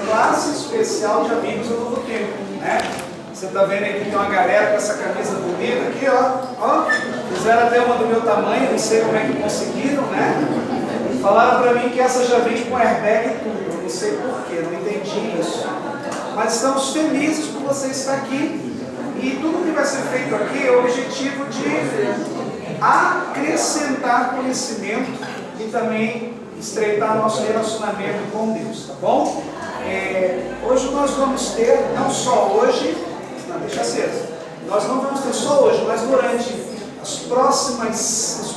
classe especial de amigos do Novo Tempo, né? Você está vendo aí que tem uma galera com essa camisa bonita aqui, ó. Fizeram até uma do meu tamanho, não sei como é que conseguiram, né? Falaram para mim que essa já vem com airbag e tudo, eu não sei porquê, não entendi isso. Mas estamos felizes por você estar aqui. E tudo que vai ser feito aqui é o objetivo de acrescentar conhecimento e também estreitar nosso relacionamento com Deus, tá bom? Hoje nós vamos ter, não só hoje, não, deixa aceso, nós não vamos ter só hoje, mas durante os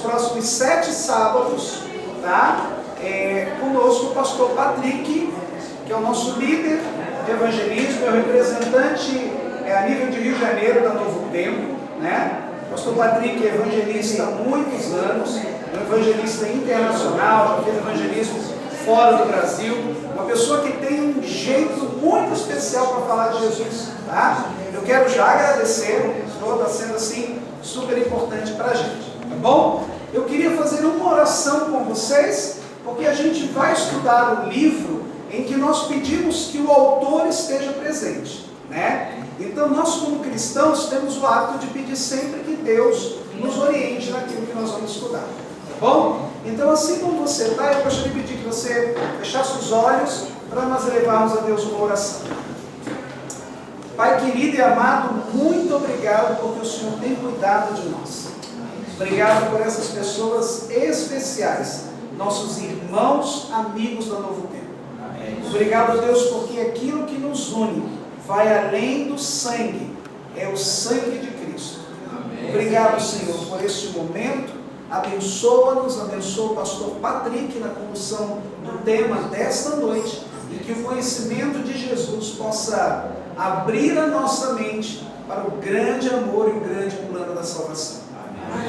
próximos 7 sábados, tá? Conosco o pastor Patrick, que é o nosso líder de evangelismo, é o representante a nível de Rio de Janeiro da Novo Tempo, né? O pastor Patrick é evangelista há muitos anos, é um evangelista internacional, já fez evangelismo fora do Brasil, uma pessoa que tem um jeito muito especial para falar de Jesus, tá? Eu quero já agradecer, está sendo assim super importante para a gente, tá bom? Eu queria fazer uma oração com vocês, porque a gente vai estudar o livro em que nós pedimos que o autor esteja presente, né? Então nós como cristãos temos o hábito de pedir sempre que Deus nos oriente naquilo que nós vamos estudar, tá bom? Então assim como você está, eu gostaria de pedir que você fechasse os olhos para nós levarmos a Deus uma oração. Pai querido e amado, muito obrigado porque o Senhor tem cuidado de nós. Obrigado por essas pessoas especiais, nossos irmãos, amigos do Novo Tempo. Obrigado, Deus, porque aquilo que nos une vai além do sangue, é o sangue de Cristo. Obrigado, Senhor, por este momento. Abençoa-nos, abençoa o pastor Patrick na condução do tema desta noite e que o conhecimento de Jesus possa abrir a nossa mente para o grande amor e o grande plano da salvação.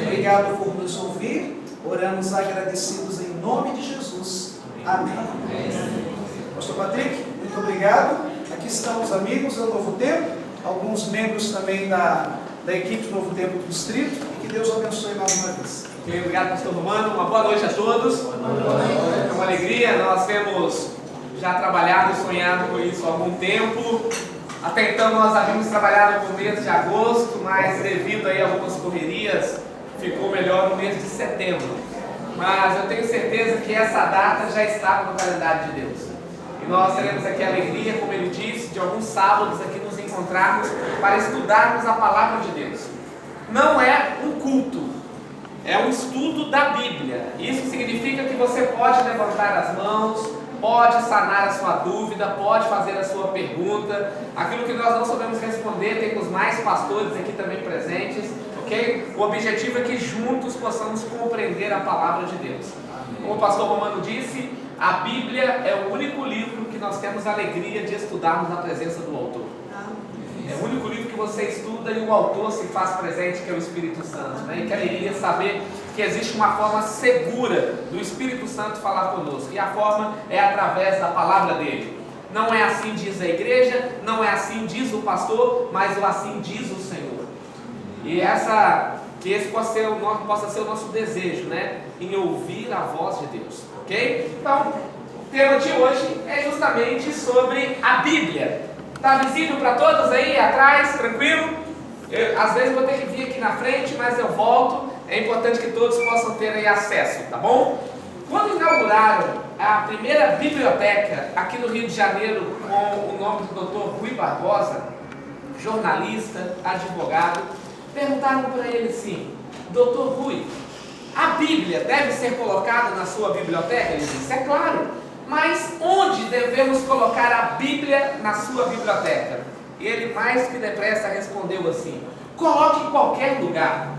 Obrigado por nos ouvir. Oramos agradecidos em nome de Jesus. Amém. Pastor Patrick, muito obrigado. Aqui estão os amigos do Novo Tempo, alguns membros também da equipe do Novo Tempo do Distrito, e que Deus abençoe mais uma vez. Obrigado, pastor Romano. Uma boa noite a todos. É uma alegria, nós temos já trabalhado e sonhado com isso há algum tempo. Até então nós havíamos trabalhado no mês de agosto, mas devido aí a algumas correrias, ficou melhor no mês de setembro. Mas eu tenho certeza que essa data já estava no calendário de Deus. E nós teremos aqui a alegria, como ele disse, de alguns sábados aqui nos encontrarmos para estudarmos a palavra de Deus. Não é um culto, é um estudo da Bíblia. Isso significa que você pode levantar as mãos, pode sanar a sua dúvida, pode fazer a sua pergunta. Aquilo que nós não sabemos responder, temos mais pastores aqui também presentes, ok? O objetivo é que juntos possamos compreender a palavra de Deus. Como o pastor Romano disse, a Bíblia é o único livro que nós temos a alegria de estudarmos na presença do autor. É o único livro que você estuda e o autor se faz presente, que é o Espírito Santo, né? E que alegria saber que existe uma forma segura do Espírito Santo falar conosco. E a forma é através da palavra dele. Não é assim diz a igreja, não é assim diz o pastor, mas o assim diz o Senhor. E que esse possa ser o nosso desejo, né? Em ouvir a voz de Deus. Ok? Então, o tema de hoje é justamente sobre a Bíblia. Está visível para todos aí atrás? Tranquilo? Às vezes vou ter que vir aqui na frente, mas eu volto. É importante que todos possam ter aí acesso, tá bom? Quando inauguraram a primeira biblioteca aqui no Rio de Janeiro com o nome do Dr. Rui Barbosa, jornalista, advogado, perguntaram para ele assim: Dr. Rui, a Bíblia deve ser colocada na sua biblioteca? Ele disse: é claro, mas onde devemos colocar a Bíblia na sua biblioteca? E ele mais que depressa respondeu assim: coloque em qualquer lugar.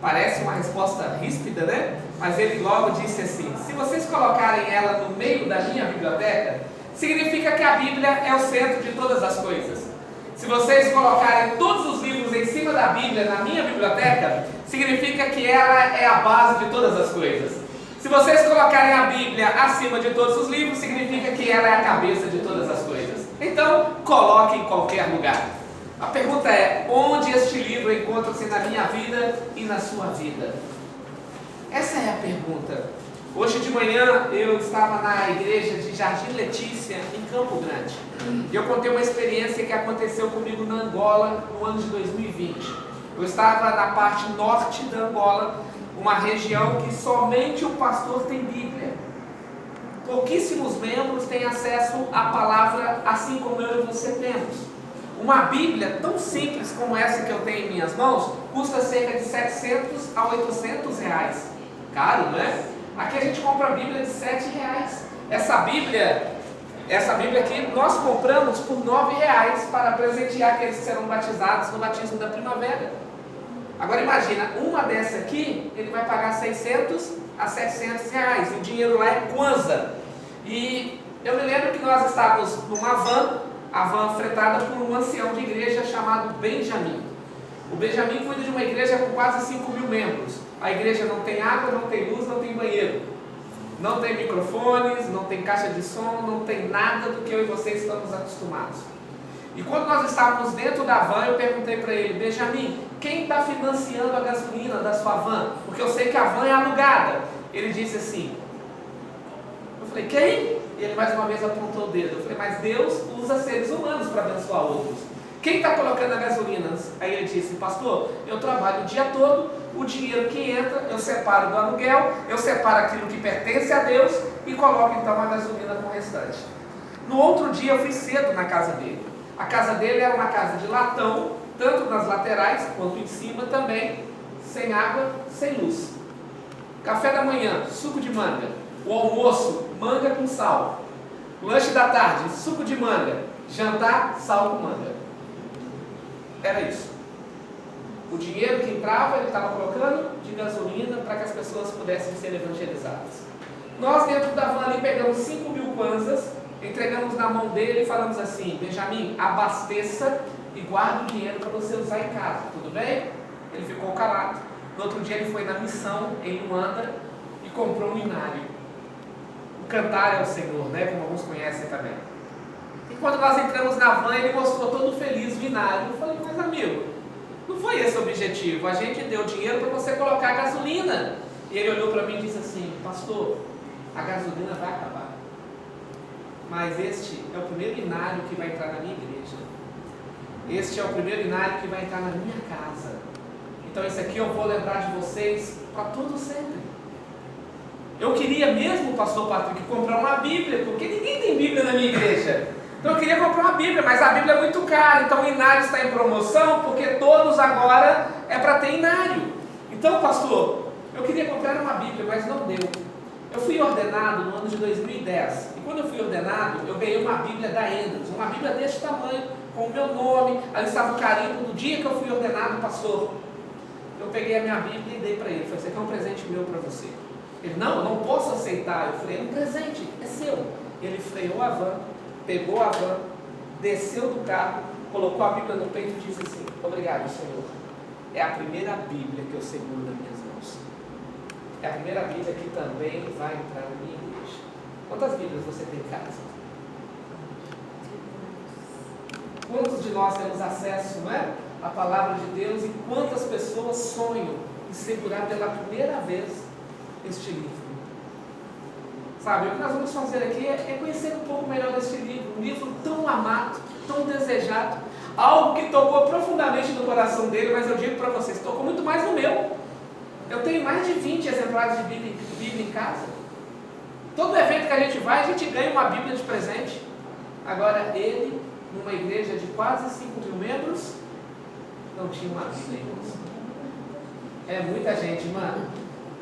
Parece uma resposta ríspida, né? Mas ele logo disse assim: se vocês colocarem ela no meio da minha biblioteca, significa que a Bíblia é o centro de todas as coisas. Se vocês colocarem todos os livros em cima da Bíblia na minha biblioteca, significa que ela é a base de todas as coisas. Se vocês colocarem a Bíblia acima de todos os livros, significa que ela é a cabeça de todas as coisas. Então, coloque em qualquer lugar. A pergunta é: onde este livro encontra-se na minha vida e na sua vida? Essa é a pergunta. Hoje de manhã eu estava na igreja de Jardim Letícia, em Campo Grande. E eu contei uma experiência que aconteceu comigo na Angola no ano de 2020. Eu estava na parte norte da Angola, uma região que somente o pastor tem Bíblia. Pouquíssimos membros têm acesso à palavra, assim como eu e você temos. Uma Bíblia tão simples como essa que eu tenho em minhas mãos custa cerca de 700 a 800 reais. Caro, não é? Aqui a gente compra a Bíblia de 7 reais. Essa Bíblia aqui nós compramos por 9 reais para presentear aqueles que serão batizados no batismo da primavera. Agora imagina, uma dessa aqui, ele vai pagar 600 a 700 reais. O dinheiro lá é Kwanza. E eu me lembro que nós estávamos numa van, a van fretada por um ancião de igreja chamado Benjamin. O Benjamin cuida de uma igreja com quase 5 mil membros. A igreja não tem água, não tem luz, não tem banheiro. Não tem microfones, não tem caixa de som, não tem nada do que eu e você estamos acostumados. E quando nós estávamos dentro da van, eu perguntei para ele: Benjamin, quem está financiando a gasolina da sua van? Porque eu sei que a van é alugada. Ele disse assim. Eu falei: quem? E ele mais uma vez apontou o dedo. Eu falei: mas Deus usa seres humanos para abençoar outros. Quem está colocando a gasolina? Aí ele disse: pastor, eu trabalho o dia todo, o dinheiro que entra, eu separo do aluguel, eu separo aquilo que pertence a Deus e coloco então a gasolina com o restante. No outro dia eu fui cedo na casa dele. A casa dele era uma casa de latão, tanto nas laterais quanto em cima também, sem água, sem luz. Café da manhã, suco de manga. O almoço, manga com sal. Lanche da tarde, suco de manga. Jantar, sal com manga. Era isso. O dinheiro que entrava, ele estava colocando de gasolina para que as pessoas pudessem ser evangelizadas. Nós dentro da van ali pegamos 5 mil kwanzas, entregamos na mão dele e falamos assim: Benjamin, abasteça e guarda o dinheiro para você usar em casa, tudo bem? Ele ficou calado. No outro dia ele foi na missão em Luanda e comprou um inário. O cantar é o Senhor, né? Como alguns conhecem também. E quando nós entramos na van, ele mostrou todo feliz o inário. Eu falei: mas amigo, não foi esse o objetivo. A gente deu dinheiro para você colocar gasolina. E ele olhou para mim e disse assim: pastor, a gasolina vai acabar. Mas este é o primeiro inário que vai entrar na minha igreja. Este é o primeiro inário que vai entrar na minha casa. Então esse aqui eu vou lembrar de vocês para todo sempre. Eu queria mesmo, pastor Patrick, comprar uma Bíblia, porque ninguém tem Bíblia na minha igreja. Então eu queria comprar uma Bíblia, mas a Bíblia é muito cara. Então o inário está em promoção, porque todos agora é para ter inário. Então, pastor, eu queria comprar uma Bíblia, mas não deu. Eu fui ordenado no ano de 2010. E quando eu fui ordenado, eu ganhei uma Bíblia da Enders, uma Bíblia deste tamanho, com o meu nome. Ali estava o carimbo do dia que eu fui ordenado pastor. Eu peguei a minha Bíblia e dei para ele. Falei: esse aqui é um presente meu para você. Ele: não, eu não posso aceitar. Eu falei: é um presente, é seu. Ele freou a van, pegou a van, desceu do carro, colocou a Bíblia no peito e disse assim: obrigado, Senhor. É a primeira Bíblia que eu seguro nas minhas mãos. É a primeira Bíblia que também vai entrar na minha igreja. Quantas Bíblias você tem em casa? Quantos de nós temos acesso, não é, à palavra de Deus, e quantas pessoas sonham em segurar pela primeira vez este livro? Sabe, o que nós vamos fazer aqui é conhecer um pouco melhor deste livro, um livro tão amado, tão desejado, algo que tocou profundamente no coração dele, mas eu digo para vocês, tocou muito mais no meu. Eu tenho mais de 20 exemplares de Bíblia em casa. Todo evento que a gente vai, a gente ganha uma Bíblia de presente. Agora ele, numa igreja de quase 5 mil membros, não tinha uma Bíblia, irmãos. É muita gente, mano.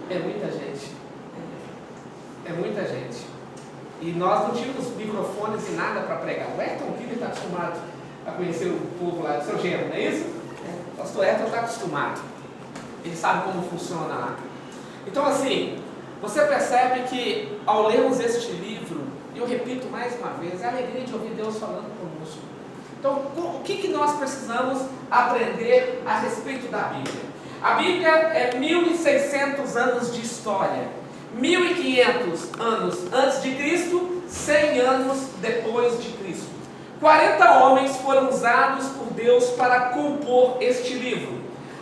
É muita gente. É muita gente. E nós não tínhamos microfones e nada para pregar. O Ayrton Killer está acostumado a conhecer o povo lá do seu genro, não é isso? O pastor Ayrton está acostumado. Ele sabe como funciona lá. Então assim, você percebe que ao lermos este livro, eu repito mais uma vez, é a alegria de ouvir Deus falando conosco. Então, o que nós precisamos aprender a respeito da Bíblia? A Bíblia é 1.600 anos de história. 1.500 anos antes de Cristo, 100 anos depois de Cristo. 40 homens foram usados por Deus para compor este livro.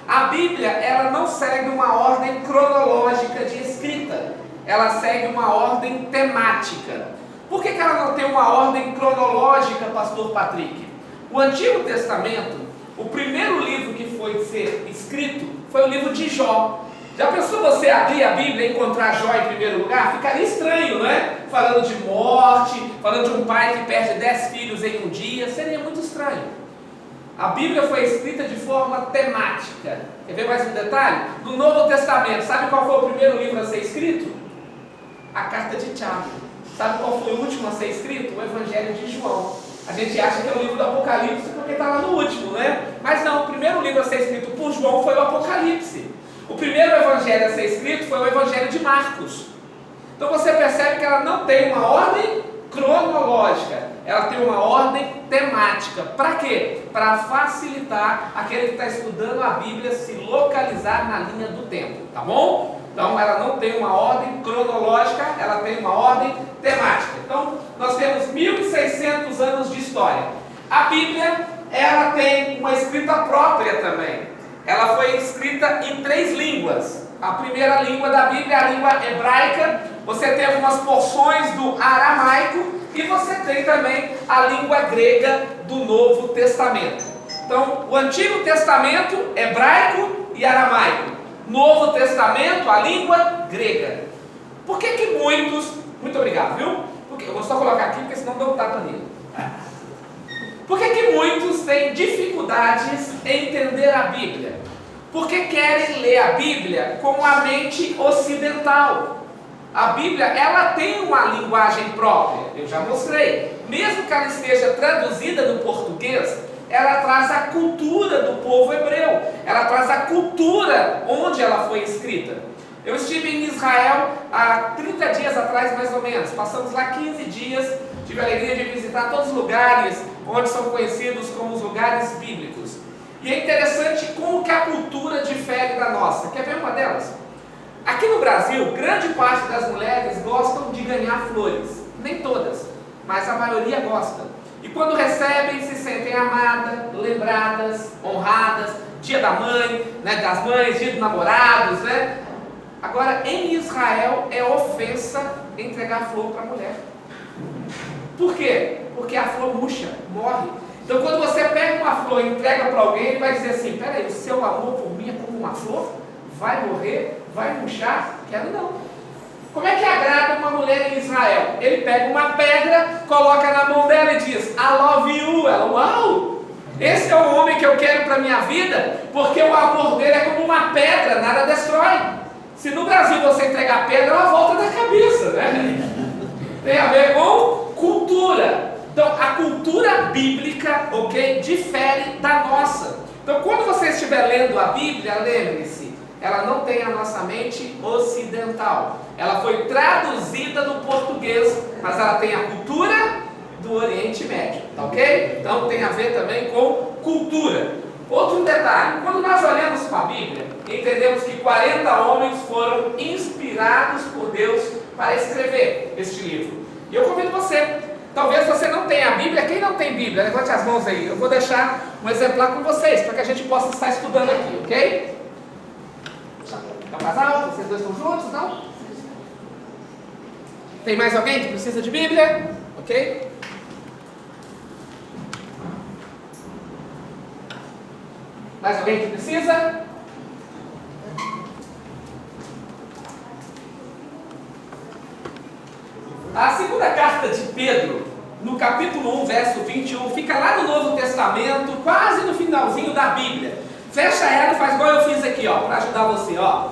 A Bíblia, ela não segue uma ordem cronológica de escrita. ela segue uma ordem temática. Por que ela não tem uma ordem cronológica, pastor Patrick? O Antigo Testamento, o primeiro livro que foi ser escrito foi o livro de Jó. Já pensou você abrir a Bíblia e encontrar Jó em primeiro lugar? Ficaria estranho, não é? Falando de morte, falando de um pai que perde 10 filhos em um dia, seria muito estranho. A Bíblia foi escrita de forma temática. Quer ver mais um detalhe? No Novo Testamento, sabe qual foi o primeiro livro a ser escrito? A Carta de Tiago. Sabe qual foi o último a ser escrito? O Evangelho de João. A gente acha que é o livro do Apocalipse porque está lá no último, né? Mas não, o primeiro livro a ser escrito por João foi o Apocalipse. O primeiro evangelho a ser escrito foi o Evangelho de Marcos. Então você percebe que ela não tem uma ordem cronológica, ela tem uma ordem temática. Para quê? Para facilitar aquele que está estudando a Bíblia se localizar na linha do tempo, tá bom? Então ela não tem uma ordem cronológica, ela tem uma ordem temática. Então nós temos 1600 anos de história. A Bíblia, ela tem uma escrita própria também. Ela foi escrita em 3 línguas. A primeira língua da Bíblia é a língua hebraica. Você tem algumas porções do aramaico e você tem também a língua grega do Novo Testamento. Então, o Antigo Testamento, hebraico e aramaico. Novo Testamento, a língua grega. Por que que muitos... Muito obrigado, viu? Eu vou só colocar aqui, porque senão dou um tapa nele. Por que que muitos têm dificuldades em entender a Bíblia? Porque querem ler a Bíblia com a mente ocidental. A Bíblia, ela tem uma linguagem própria, eu já mostrei. Mesmo que ela esteja traduzida no português, ela traz a cultura do povo hebreu. Ela traz a cultura onde ela foi escrita. Eu estive em Israel há 30 dias atrás, mais ou menos. Passamos lá 15 dias. Tive a alegria de visitar todos os lugares onde são conhecidos como os lugares bíblicos. E é interessante como que a cultura difere da nossa. Quer ver uma delas? Aqui no Brasil, grande parte das mulheres gostam de ganhar flores. Nem todas, mas a maioria gosta. E quando recebem, se sentem amadas, lembradas, honradas. Dia da mãe, né, das mães, dia dos namorados, né? Agora, em Israel, é ofensa entregar flor para a mulher. Por quê? Porque a flor murcha, morre. Então, quando você pega uma flor e entrega para alguém, ele vai dizer assim: peraí, o seu amor por mim é como uma flor? Vai morrer? Vai murchar? Quero não. Como é que agrada uma mulher em Israel? Ele pega uma pedra, coloca na mão dela e diz: I love you. Ela, uau! Esse é o homem que eu quero para a minha vida, porque o amor dele é como uma pedra, nada destrói. Se no Brasil você entregar pedra, ela volta da cabeça, né? Tem a ver com cultura. Então, a cultura bíblica, ok, difere da nossa. Então, quando você estiver lendo a Bíblia, lembre-se, ela não tem a nossa mente ocidental. Ela foi traduzida do português, mas ela tem a cultura do Oriente Médio, tá ok? Então, tem a ver também com cultura. Outro detalhe, quando nós olhamos para a Bíblia, entendemos que 40 homens foram inspirados por Deus para escrever este livro. E eu convido você, talvez você não tenha a Bíblia. Quem não tem Bíblia, levante as mãos aí. Eu vou deixar um exemplar com vocês, para que a gente possa estar estudando aqui, ok? É um casal? Vocês dois estão juntos, não? Tem mais alguém que precisa de Bíblia? Ok? Mais alguém que precisa? A segunda carta de Pedro, no capítulo 1, verso 21, fica lá no Novo Testamento, quase no finalzinho da Bíblia. Fecha ela e faz igual eu fiz aqui, ó, para ajudar você, ó.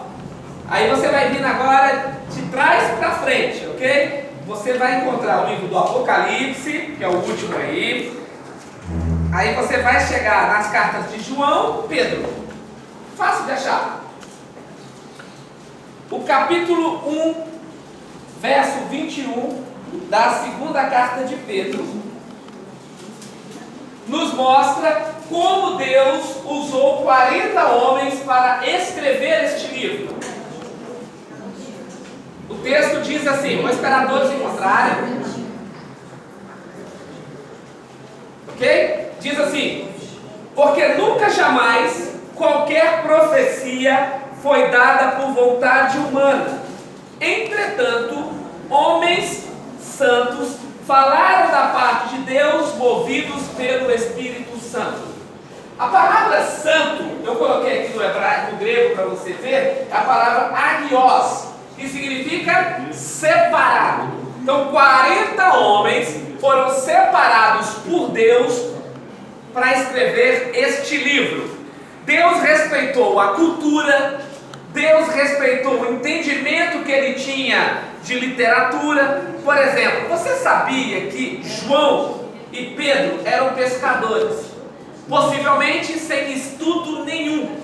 Aí você vai vindo agora de trás para frente, ok? Você vai encontrar o livro do Apocalipse, que é o último aí. Aí você vai chegar nas cartas de João, Pedro. Fácil de achar. O capítulo 1, verso 21 da segunda carta de Pedro nos mostra como Deus usou 40 homens para escrever este livro. O texto diz assim, vou esperar todos encontrarem. Ok? Diz assim: porque nunca jamais qualquer profecia foi dada por vontade humana. Entretanto, homens santos falaram da parte de Deus, movidos pelo Espírito Santo. A palavra santo, eu coloquei aqui no hebraico, no grego, para você ver, é a palavra agios, que significa separado. Então 40 homens foram separados por Deus para escrever este livro. Deus respeitou a cultura, Deus respeitou o entendimento que ele tinha de literatura. Por exemplo, você sabia que João e Pedro eram pescadores? Possivelmente sem estudo nenhum.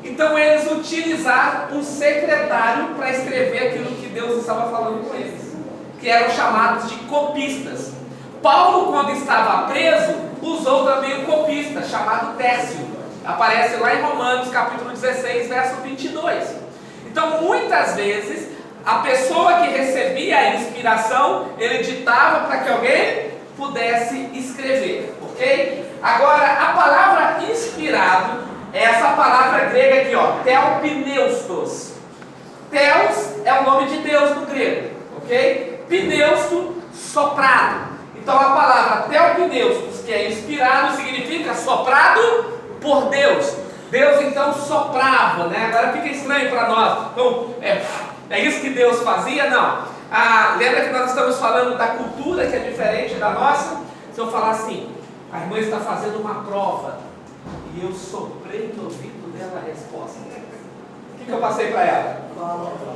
Então eles utilizaram um secretário para escrever aquilo que Deus estava falando com eles, que eram chamados de copistas. Paulo, quando estava preso, usou também um copista chamado Tércio. Aparece lá em Romanos capítulo 16, verso 22. Então muitas vezes a pessoa que recebia a inspiração, ele ditava para que alguém pudesse escrever, ok? Agora, a palavra inspirado é essa palavra grega aqui, ó, theopneustos. Theos é o nome de Deus no grego, ok? Pneusto, soprado. Então a palavra theopneustos, que é inspirado, significa soprado por Deus. Deus então soprava, né? Agora fica estranho para nós. Então, é isso que Deus fazia? Não. Lembra que nós estamos falando da cultura que é diferente da nossa? Se eu falar assim, a irmã está fazendo uma prova e eu soprei no ouvido dela a resposta, o que eu passei para ela?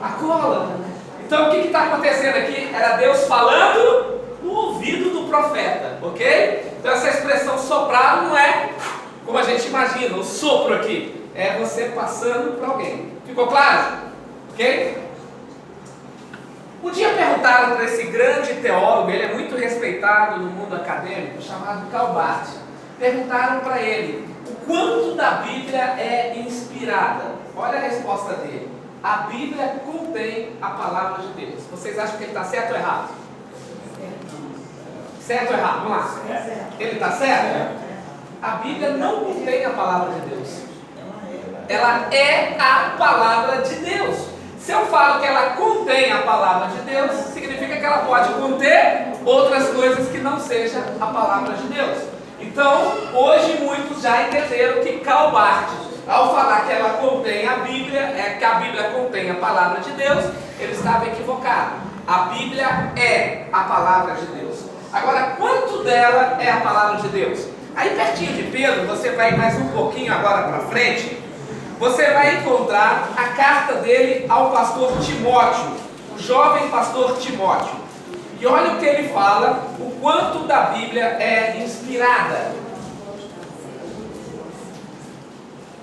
A cola. Então o que está acontecendo aqui? Era Deus falando no ouvido do profeta, ok? Então essa expressão soprado não é como a gente imagina, o sopro aqui é você passando para alguém. Ficou claro? Ok? Um dia perguntaram para esse grande teólogo, ele é muito respeitado no mundo acadêmico, chamado Karl Barth. Perguntaram para ele o quanto da Bíblia é inspirada. Olha a resposta dele: a Bíblia contém a palavra de Deus. Vocês acham que ele está certo ou errado? Certo ou errado? Vamos lá. Ele está certo? A Bíblia não contém a palavra de Deus. Ela é a palavra de Deus. Se eu falo que ela contém a palavra de Deus, significa que ela pode conter outras coisas que não seja a palavra de Deus. Então, hoje muitos já entenderam que Karl Barth, ao falar que ela contém a Bíblia, que a Bíblia contém a palavra de Deus, ele estava equivocado. A Bíblia é a palavra de Deus. Agora, quanto dela é a palavra de Deus? Aí pertinho de Pedro, você vai mais um pouquinho agora para frente, você vai encontrar a carta dele ao pastor Timóteo, o jovem pastor Timóteo. E olha o que ele fala, o quanto da Bíblia é inspirada.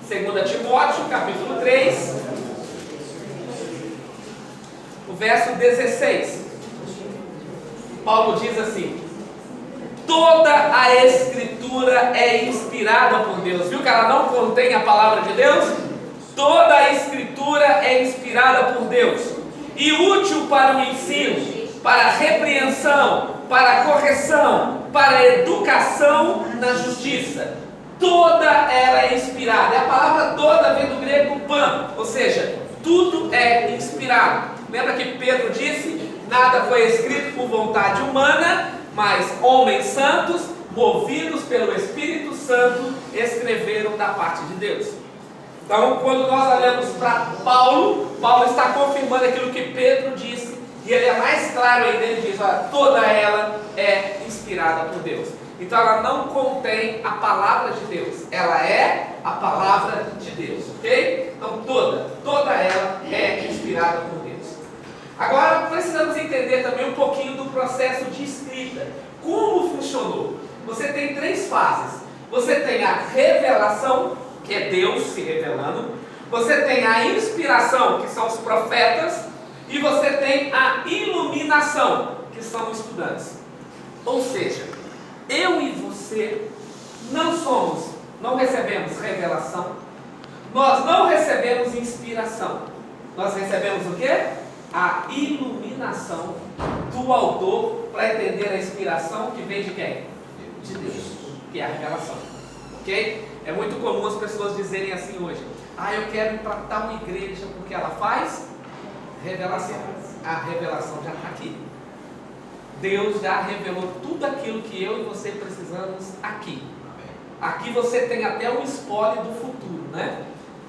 2 Timóteo, capítulo 3, o verso 16. Paulo diz assim: toda a Escritura é inspirada por Deus. Viu que ela não contém a palavra de Deus? Toda a Escritura é inspirada por Deus e útil para o ensino, para a repreensão, para a correção, para a educação na justiça. Toda ela é inspirada. E a palavra toda vem do grego pan, ou seja, tudo é inspirado. Lembra que Pedro disse: nada foi escrito por vontade humana, mas homens santos, movidos pelo Espírito Santo, escreveram da parte de Deus. Então, quando nós olhamos para Paulo, Paulo está confirmando aquilo que Pedro disse, e ele é mais claro ainda, ele diz: olha, toda ela é inspirada por Deus. Então ela não contém a palavra de Deus, ela é a palavra de Deus, ok? Então toda ela é inspirada por Deus. Agora precisamos entender também um pouquinho do processo de escrita. Como funcionou? Você tem 3 fases. Você tem a revelação, que é Deus se revelando. Você tem a inspiração, que são os profetas. E você tem a iluminação, que são os estudantes. Ou seja, eu e você não recebemos revelação, nós não recebemos inspiração. Nós recebemos o quê? A iluminação do autor para entender a inspiração que vem de quem? De Deus, que é a revelação. Ok? É muito comum as pessoas dizerem assim hoje: eu quero ir para tal igreja porque ela faz Revelação. A revelação já está aqui. Deus já revelou tudo aquilo que eu e você precisamos aqui. Aqui você tem até um spoiler do futuro, né?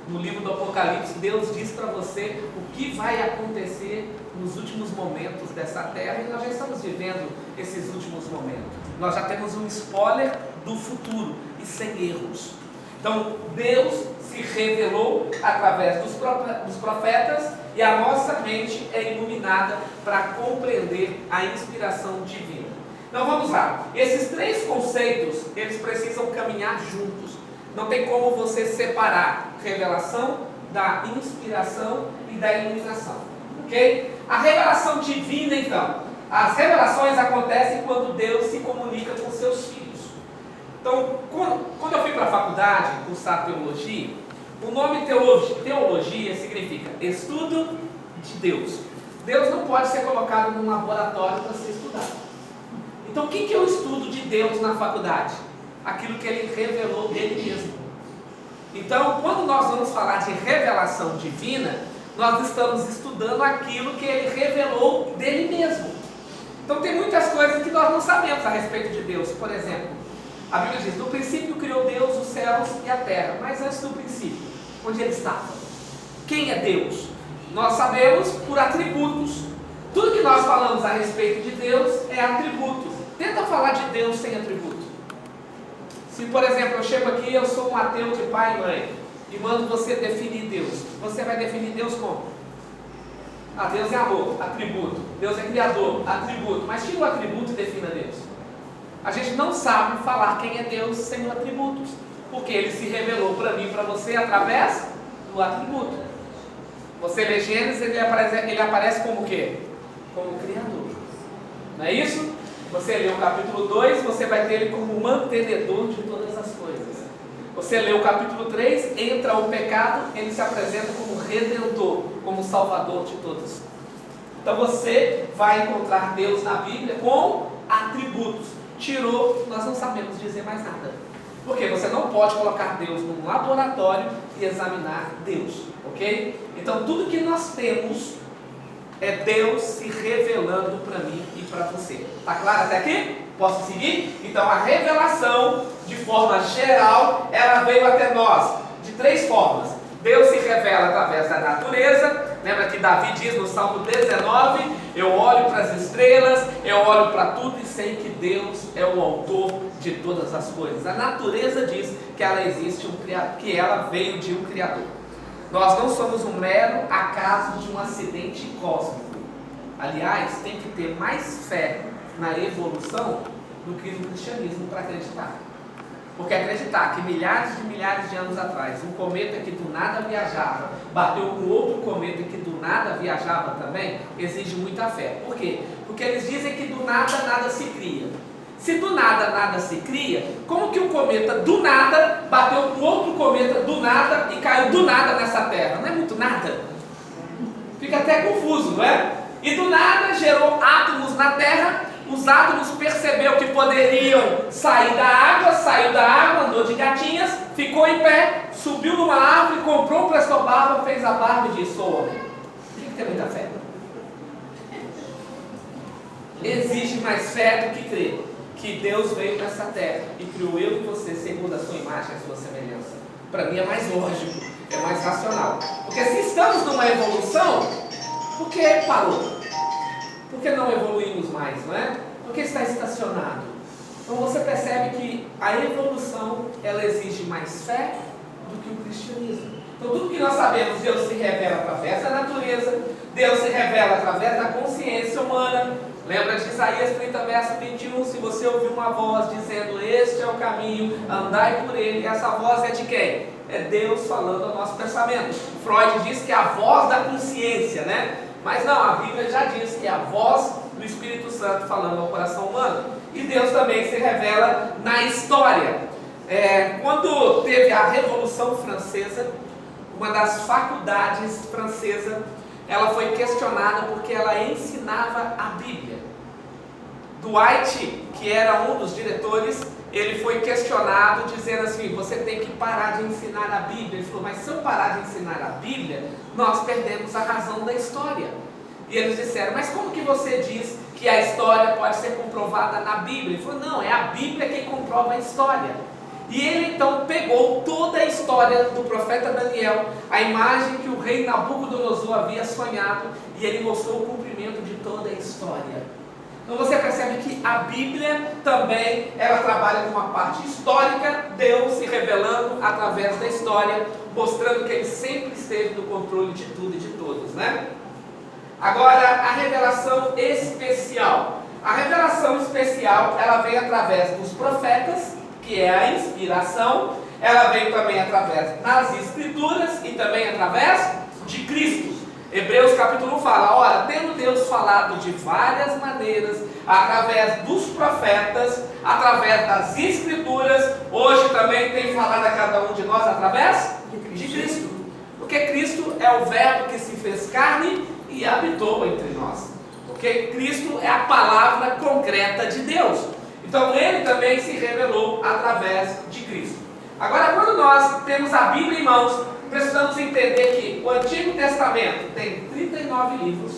No livro do Apocalipse, Deus diz para você o que vai acontecer nos últimos momentos dessa terra, e nós já estamos vivendo esses últimos momentos. Nós já temos um spoiler do futuro e sem erros. Então, Deus se revelou através dos profetas, e a nossa mente é iluminada para compreender a inspiração divina. Então vamos lá, esses três conceitos, eles precisam caminhar juntos. Não tem como você separar revelação da inspiração e da iluminação, ok? A revelação divina, então, as revelações acontecem quando Deus se comunica com seus filhos. Então, quando eu fui para a faculdade cursar teologia, o nome teologia significa estudo de Deus. Deus não pode ser colocado num laboratório para ser estudado. Então, o que é o estudo de Deus na faculdade? Aquilo que Ele revelou dele mesmo. Então, quando nós vamos falar de revelação divina, nós estamos estudando aquilo que Ele revelou dele mesmo. Então, tem muitas coisas que nós não sabemos a respeito de Deus. Por exemplo, a Bíblia diz: no princípio criou Deus os céus e a terra. Mas antes do princípio, onde Ele estava? Quem é Deus? Nós sabemos por atributos. Tudo que nós falamos a respeito de Deus é atributo. Tenta falar de Deus sem atributo. Se, por exemplo, eu chego aqui, eu sou um ateu de pai e mãe, e mando você definir Deus, você vai definir Deus como? Ah, Deus é amor, atributo. Deus é criador, atributo. Mas tira o atributo e defina Deus. A gente não sabe falar quem é Deus sem os atributos, porque Ele se revelou para mim e para você através do atributo. Você lê Gênesis, ele aparece como o quê? Como Criador. Não é isso? Você lê o capítulo 2, você vai ter Ele como mantenedor de todas as coisas. Você lê o capítulo 3, entra o pecado, Ele se apresenta como Redentor, como Salvador de todos. Então você vai encontrar Deus na Bíblia com atributos. Tirou, nós não sabemos dizer mais nada. Porque você não pode colocar Deus num laboratório e examinar Deus, ok? Então tudo que nós temos é Deus se revelando para mim e para você. Está claro até aqui? Posso seguir? Então a revelação, de forma geral, ela veio até nós de três formas. Deus se revela através da natureza. Lembra que Davi diz no Salmo 19: eu olho para as estrelas, eu olho para tudo e sei que Deus é o autor de todas as coisas. A natureza diz que ela existe, que ela veio de um Criador. Nós não somos um mero acaso de um acidente cósmico. Aliás, tem que ter mais fé na evolução do que no cristianismo para acreditar. Porque acreditar que milhares de anos atrás, um cometa que do nada viajava, bateu com outro cometa que do nada viajava também, exige muita fé. Por quê? Porque eles dizem que do nada nada se cria. Se do nada nada se cria, como que um cometa do nada bateu com outro cometa do nada e caiu do nada nessa Terra? Não é muito nada? Fica até confuso, não é? E do nada gerou átomos na Terra, os átomos perceberam que poderiam sair da água, saiu da água, andou de gatinhas, ficou em pé, subiu numa árvore, comprou um presto-barba, fez a barba e disse: sou homem. Tem que ter muita fé. Exige mais fé do que crer que Deus veio nessa terra e criou eu e você segundo a sua imagem e a sua semelhança. Para mim é mais lógico, é mais racional. Porque se estamos numa evolução, por que parou? Por que não evoluímos mais, não é? Por que está estacionado? Então você percebe que a evolução, ela exige mais fé do que o cristianismo. Então tudo que nós sabemos, Deus se revela através da natureza, Deus se revela através da consciência humana. Lembra de Isaías 30, verso 21, se você ouvir uma voz dizendo: este é o caminho, andai por ele. Essa voz é de quem? É Deus falando ao nosso pensamento. Freud diz que é a voz da consciência, né? Mas não, a Bíblia já diz que é a voz do Espírito Santo falando ao coração humano. E Deus também se revela na história. Quando teve a Revolução Francesa, uma das faculdades francesas, ela foi questionada porque ela ensinava a Bíblia. Dwight, que era um dos diretores, ele foi questionado dizendo assim, você tem que parar de ensinar a Bíblia. Ele falou, mas se eu parar de ensinar a Bíblia, nós perdemos a razão da história. E eles disseram, mas como que você diz que a história pode ser comprovada na Bíblia? Ele falou, não, é a Bíblia que comprova a história. E ele então pegou toda a história do profeta Daniel, a imagem que o rei Nabucodonosor havia sonhado, e ele mostrou o cumprimento de toda a história. Então você percebe que a Bíblia também, ela trabalha com uma parte histórica, Deus se revelando através da história, mostrando que ele sempre esteve no controle de tudo e de todos, né? Agora, a revelação especial. A revelação especial, ela vem através dos profetas, que é a inspiração, ela vem também através das Escrituras e também através de Cristo. Hebreus capítulo 1 fala, ora, tendo Deus falado de várias maneiras, através dos profetas, através das Escrituras, hoje também tem falado a cada um de nós através de Cristo. Porque Cristo é o verbo que se fez carne e habitou entre nós. Porque Cristo é a palavra concreta de Deus. Então ele também se revelou através de Cristo. Agora, quando nós temos a Bíblia em mãos, precisamos entender que o Antigo Testamento tem 39 livros,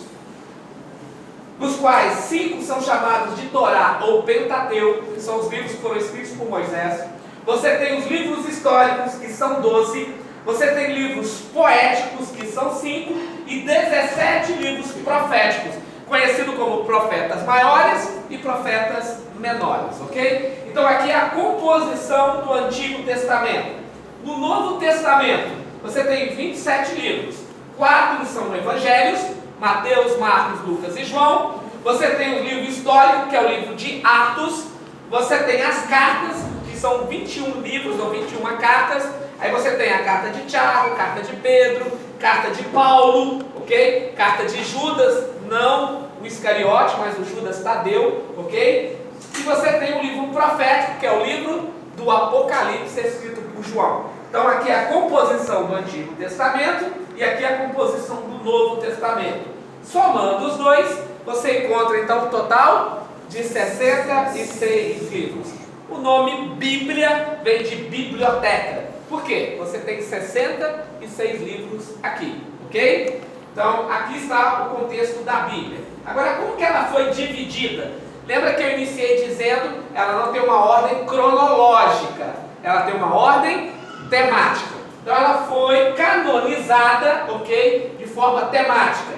dos quais 5 são chamados de Torá ou Pentateuco, que são os livros que foram escritos por Moisés. Você tem os livros históricos, que são 12. Você tem livros poéticos, que são 5, e 17 livros proféticos, conhecidos como profetas maiores e profetas menores, ok? Então aqui é a composição do Antigo Testamento. No Novo Testamento, você tem 27 livros, 4 são evangelhos, Mateus, Marcos, Lucas e João. Você tem o livro histórico, que é o livro de Atos. Você tem as cartas, que são 21 livros ou 21 cartas. Aí você tem a carta de Tiago, carta de Pedro, carta de Paulo, ok? Carta de Judas, não o Iscariote, mas o Judas Tadeu, ok? E você tem o livro profético, que é o livro do Apocalipse, escrito por João. Então aqui é a composição do Antigo Testamento e aqui é a composição do Novo Testamento. Somando os dois, você encontra então um total de 66 livros. O nome Bíblia vem de biblioteca. Por quê? Você tem 66 livros aqui, ok? Então aqui está o contexto da Bíblia. Agora, como que ela foi dividida? Lembra que eu iniciei dizendo, ela não tem uma ordem cronológica, ela tem uma ordem temática. Então ela foi canonizada, ok? De forma temática.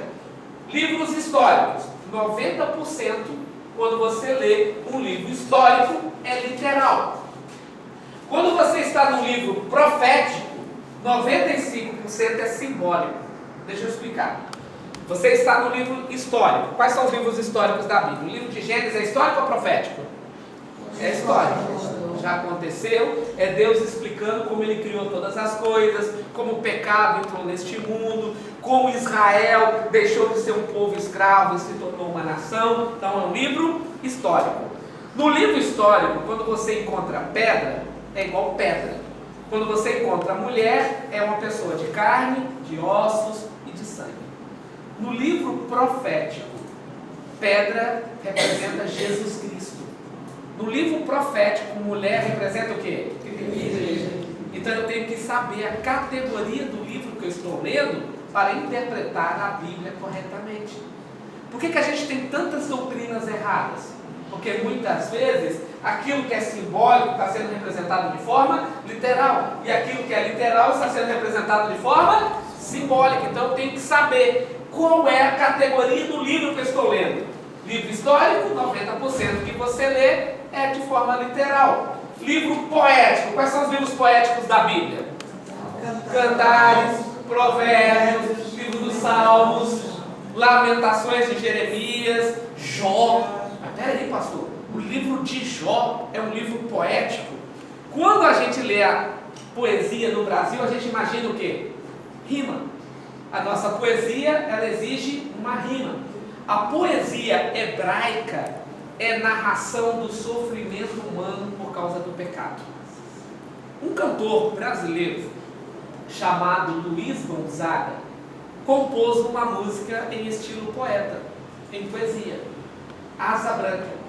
Livros históricos, 90% quando você lê um livro histórico é literal. Quando você está no livro profético, 95% é simbólico. Deixa eu explicar. Você está no livro histórico. Quais são os livros históricos da Bíblia? O livro de Gênesis é histórico ou profético? É histórico. Já aconteceu, é Deus explicando como Ele criou todas as coisas, como o pecado entrou neste mundo, como Israel deixou de ser um povo escravo e se tornou uma nação. Então é um livro histórico. No livro histórico, quando você encontra pedra, é igual pedra. Quando você encontra mulher, é uma pessoa de carne, de ossos e de sangue. No livro profético, pedra representa Jesus Cristo. No livro profético, mulher representa o quê? Igreja. Então eu tenho que saber a categoria do livro que eu estou lendo para interpretar a Bíblia corretamente. Por que a gente tem tantas doutrinas erradas? Porque muitas vezes aquilo que é simbólico está sendo representado de forma literal, e aquilo que é literal está sendo representado de forma simbólica. Então eu tenho que saber qual é a categoria do livro que eu estou lendo. Livro histórico, 90% que você lê é de forma literal. Livro poético, quais são os livros poéticos da Bíblia? Cantares, Provérbios, livro dos Salmos, Lamentações de Jeremias, Jó. Peraí, pastor, o livro de Jó é um livro poético. Quando a gente lê a poesia no Brasil, a gente imagina o quê? Rima. A nossa poesia, ela exige uma rima. A poesia hebraica é narração do sofrimento humano por causa do pecado. Um cantor brasileiro chamado Luiz Gonzaga compôs uma música em estilo poeta, em poesia, Asa Branca.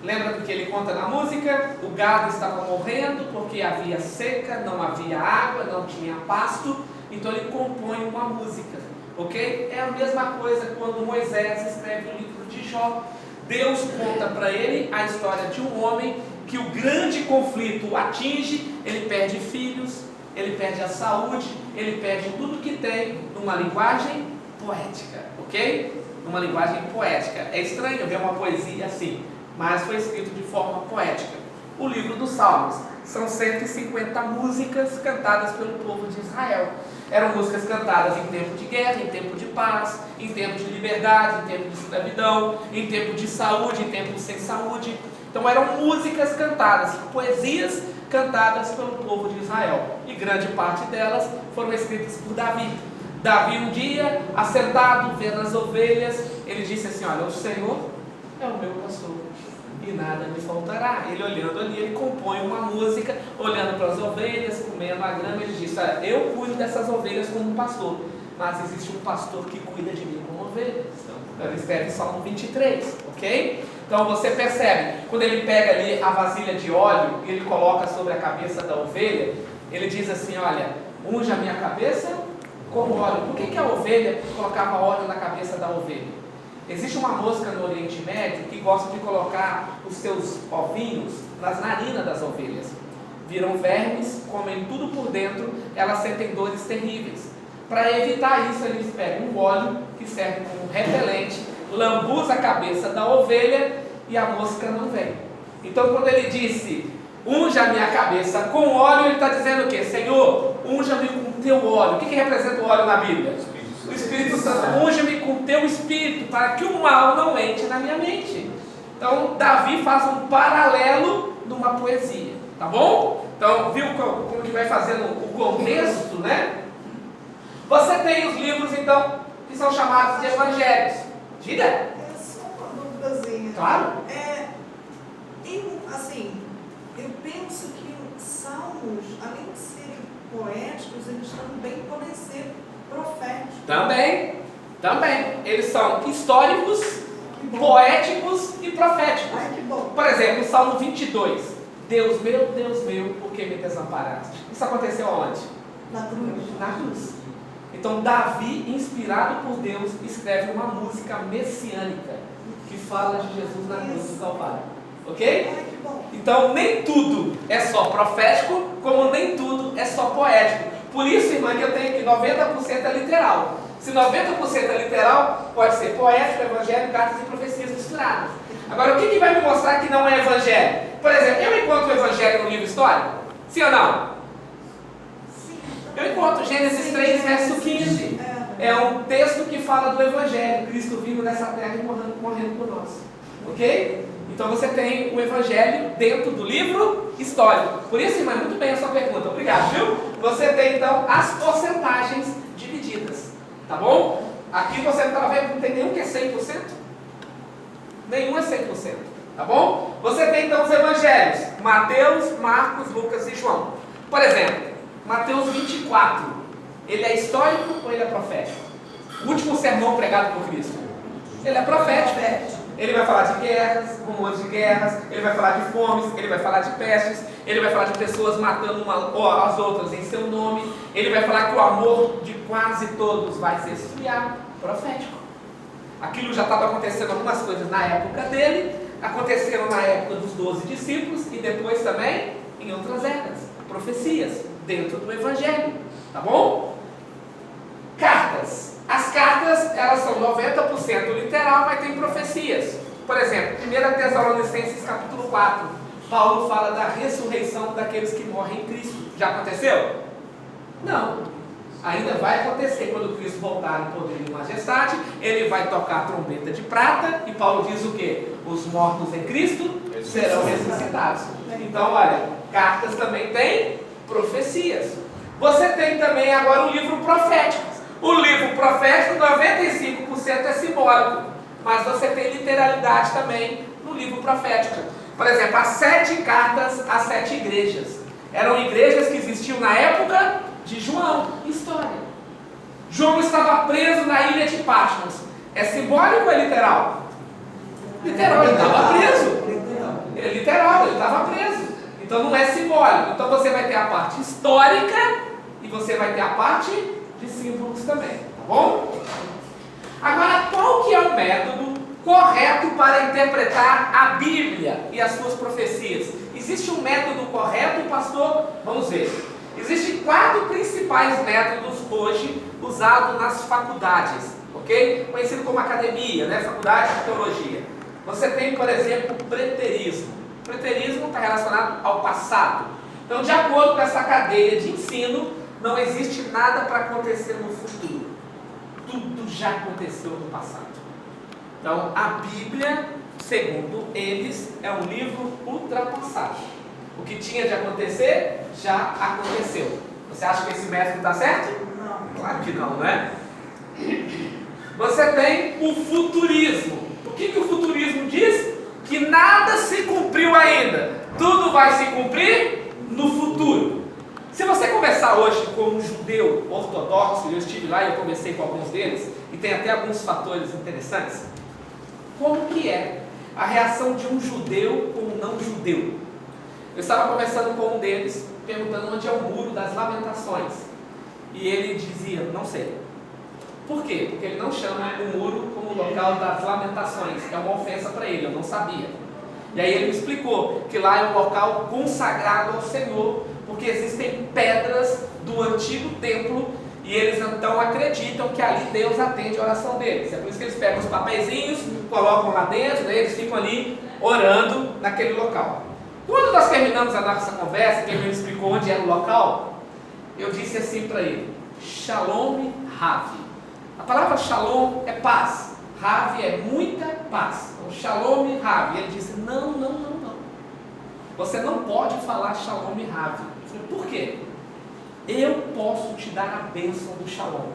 Lembra do que ele conta na música? O gado estava morrendo porque havia seca, não havia água, não tinha pasto. Então ele compõe uma música, ok? É a mesma coisa quando Moisés escreve o livro de Jó. Deus conta para ele a história de um homem que o grande conflito o atinge, ele perde filhos, ele perde a saúde, ele perde tudo que tem numa linguagem poética, ok? Numa linguagem poética. É estranho ver uma poesia assim, mas foi escrito de forma poética. O livro dos Salmos são 150 músicas cantadas pelo povo de Israel. Eram músicas cantadas em tempo de guerra, em tempo de paz, em tempo de liberdade, em tempo de escravidão, em tempo de saúde, em tempo sem saúde. Então eram músicas cantadas, poesias cantadas pelo povo de Israel. E grande parte delas foram escritas por Davi. Davi um dia, assentado, vendo as ovelhas, ele disse assim: olha, o Senhor é o meu pastor e nada me faltará. Ele olhando ali, ele compõe uma música, olhando para as ovelhas, comendo a grama, ele diz: eu cuido dessas ovelhas como um pastor, mas existe um pastor que cuida de mim como ovelha. Então ele escreve Salmo 23, ok? Então você percebe, quando ele pega ali a vasilha de óleo e ele coloca sobre a cabeça da ovelha, ele diz assim: olha, unge a minha cabeça com óleo. Por que a ovelha colocava óleo na cabeça da ovelha? Existe uma mosca no Oriente Médio que gosta de colocar os seus ovinhos nas narinas das ovelhas. Viram vermes, comem tudo por dentro, elas sentem dores terríveis. Para evitar isso, eles pegam um óleo que serve como repelente, lambuza a cabeça da ovelha e a mosca não vem. Então, quando ele disse: unja a minha cabeça com óleo, ele está dizendo o quê? Senhor, unja-me com teu óleo. O que representa o óleo na Bíblia? O Espírito Santo. Unja-me com teu Espírito, para que o mal não entre na minha mente. Então, Davi faz um paralelo numa poesia, tá bom? Então, viu como que vai fazendo o contexto, né? Você tem os livros, então, que são chamados de evangelhos. Diga. É só uma duvidazinha. Claro. Eu penso que os salmos, além de serem poéticos, eles também podem ser proféticos. Também. Eles são históricos, poéticos e proféticos. Ai, que bom. Por exemplo, o Salmo 22. Deus meu, por que me desamparaste? Isso aconteceu aonde? Na cruz. Na cruz. Então Davi, inspirado por Deus, escreve uma música messiânica que fala de Jesus na cruz do Calvário. Ok? Ai, que bom. Então nem tudo é só profético, como nem tudo é só poético. Por isso, irmã, que eu tenho que 90% é literal. Se 90% é literal, pode ser poético, evangelho, cartas e profecias misturadas. Agora, o que vai me mostrar que não é evangelho? Por exemplo, eu encontro o evangelho no livro histórico? Sim ou não? Sim. Eu encontro Gênesis 3, verso 15. É um texto que fala do evangelho, Cristo vindo nessa terra e morrendo por nós. Ok? Então você tem o evangelho dentro do livro histórico. Por isso, irmã, muito bem a sua pergunta. Obrigado, viu? Você tem, então, as porcentagens divididas. Tá bom? Aqui você está vendo, não tem nenhum que é 100%? Nenhum é 100%. Tá bom? Você tem, então, os evangelhos. Mateus, Marcos, Lucas e João. Por exemplo, Mateus 24. Ele é histórico ou ele é profético? O último sermão pregado por Cristo. Ele é profético. Ele vai falar de guerras, rumores de guerras, ele vai falar de fomes, ele vai falar de pestes, ele vai falar de pessoas matando as outras em seu nome, ele vai falar que o amor de quase todos vai se esfriar. Profético. Aquilo já estava acontecendo algumas coisas na época dele, aconteceram na época dos 12 discípulos e depois também em outras épocas. Profecias dentro do Evangelho. Tá bom? Cartas. As cartas, elas são 90% literal, mas tem profecias. Por exemplo, 1 Tessalonicenses capítulo 4. Paulo fala da ressurreição daqueles que morrem em Cristo. Já aconteceu? Não. Ainda vai acontecer quando Cristo voltar em poder e majestade. Ele vai tocar a trombeta de prata. E Paulo diz o quê? Os mortos em Cristo serão ressuscitados. Então, olha, cartas também têm profecias. Você tem também agora o livro profético. O livro profético, 95% é simbólico, mas você tem literalidade também no livro profético. Por exemplo, as 7 cartas às 7 igrejas. Eram igrejas que existiam na época de João. História. João estava preso na ilha de Patmos. É simbólico ou é literal? Literal, ele estava preso. Ele é literal, ele estava preso. Então não é simbólico. Então você vai ter a parte histórica e você vai ter a parte de símbolos também, tá bom? Agora, qual que é o método correto para interpretar a Bíblia e as suas profecias? Existe um método correto, pastor? Vamos ver. Existem 4 principais métodos hoje usados nas faculdades, ok? Conhecido como academia, né? Faculdade de teologia. Você tem, por exemplo, o preterismo. O preterismo está relacionado ao passado. Então, de acordo com essa cadeia de ensino, não existe nada para acontecer no futuro. Tudo já aconteceu no passado. Então, a Bíblia, segundo eles, é um livro ultrapassado. O que tinha de acontecer, já aconteceu. Você acha que esse método está certo? Não. Claro que não, né? Você tem o futurismo. O que o futurismo diz? Que nada se cumpriu ainda. Tudo vai se cumprir no futuro. Se você conversar hoje com um judeu ortodoxo, eu estive lá e eu conversei com alguns deles, e tem até alguns fatores interessantes. Como que é a reação de um judeu com um não judeu? Eu estava conversando com um deles, perguntando onde é o Muro das Lamentações. E ele dizia, não sei. Por quê? Porque ele não chama o muro como local das lamentações. É uma ofensa para ele, eu não sabia. E aí ele me explicou que lá é um local consagrado ao Senhor, porque existem pedras do antigo templo, e eles então acreditam que ali Deus atende a oração deles. É por isso que eles pegam os papeizinhos, colocam lá dentro, daí eles ficam ali orando naquele local. Quando nós terminamos a nossa conversa, que ele me explicou onde era o local, eu disse assim para ele: Shalom Ravi. A palavra Shalom é paz, Ravi é muita paz. Então, Shalom Ravi. Ele disse: não. Você não pode falar Shalom Ravi. Eu falei: por quê? Eu posso te dar a bênção do Shalom,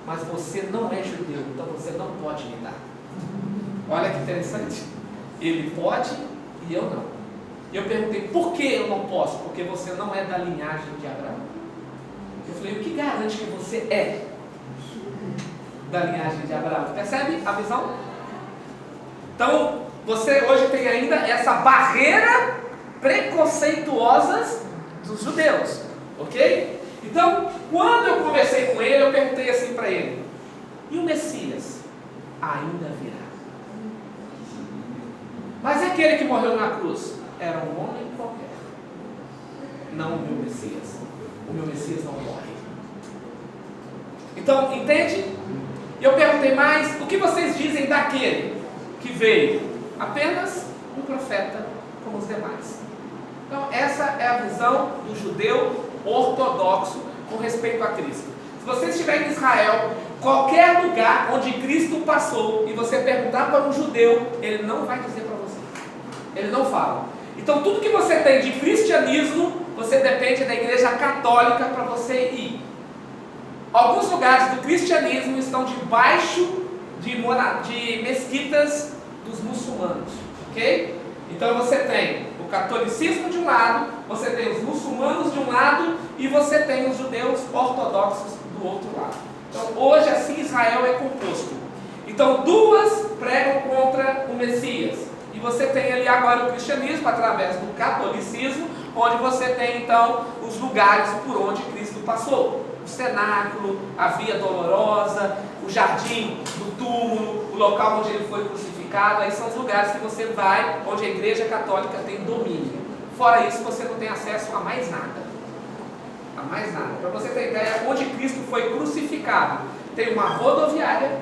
mas você não é judeu, então você não pode me dar. Olha que interessante. Ele pode e eu não. E eu perguntei: por que eu não posso? Porque você não é da linhagem de Abraão. Eu falei: o que garante que você é da linhagem de Abraão? Percebe a visão? Então, você hoje tem ainda essa barreira preconceituosa dos judeus, ok? Então, quando eu conversei com ele, eu perguntei assim para ele: e o Messias ainda virá? Mas aquele que morreu na cruz era um homem qualquer, não o meu Messias. O meu Messias não morre. Então, entende? E eu perguntei mais: o que vocês dizem daquele que veio? Apenas um profeta como os demais. Então, essa é a visão do judeu ortodoxo com respeito a Cristo. Se você estiver em Israel, qualquer lugar onde Cristo passou, e você perguntar para um judeu, ele não vai dizer para você. Ele não fala. Então, tudo que você tem de cristianismo, você depende da igreja católica para você ir. Alguns lugares do cristianismo estão debaixo de mesquitas dos muçulmanos, ok? Então você tem o catolicismo de um lado, você tem os muçulmanos de um lado e você tem os judeus ortodoxos do outro lado. Então hoje assim Israel é composto. Então duas pregam contra o Messias. E você tem ali agora o cristianismo através do catolicismo, onde você tem então os lugares por onde Cristo passou. O cenáculo, a via dolorosa, o jardim do túmulo, o local onde ele foi crucificado. Aí são os lugares que você vai, onde a igreja católica tem domínio. Fora isso, você não tem acesso a mais nada. A mais nada. Para você ter ideia, onde Cristo foi crucificado, tem uma rodoviária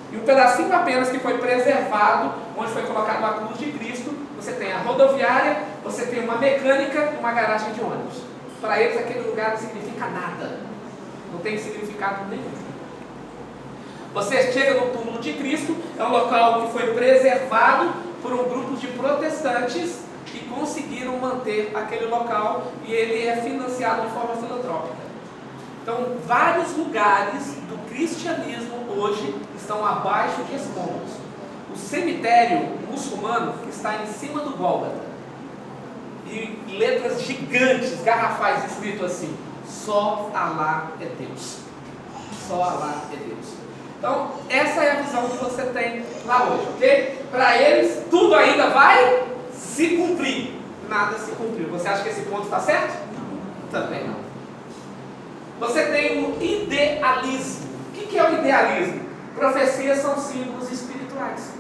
e um pedacinho apenas que foi preservado, onde foi colocado a cruz de Cristo. Você tem a rodoviária, você tem uma mecânica e uma garagem de ônibus. Para eles aquele lugar não significa nada. Não tem significado nenhum. Você chega no túmulo de Cristo, é um local que foi preservado por um grupo de protestantes que conseguiram manter aquele local e ele é financiado de forma filantrópica. Então, vários lugares do cristianismo hoje estão abaixo de escombros. O cemitério muçulmano que está em cima do Gólgota, e letras gigantes, garrafais, escrito assim: só Alá é Deus. Só Alá é Deus. Então, essa é a visão que você tem lá hoje, ok? Para eles, tudo ainda vai se cumprir. Nada se cumpriu. Você acha que esse ponto está certo? Também não. Você tem o idealismo. O que é o idealismo? Profecias são símbolos espirituais.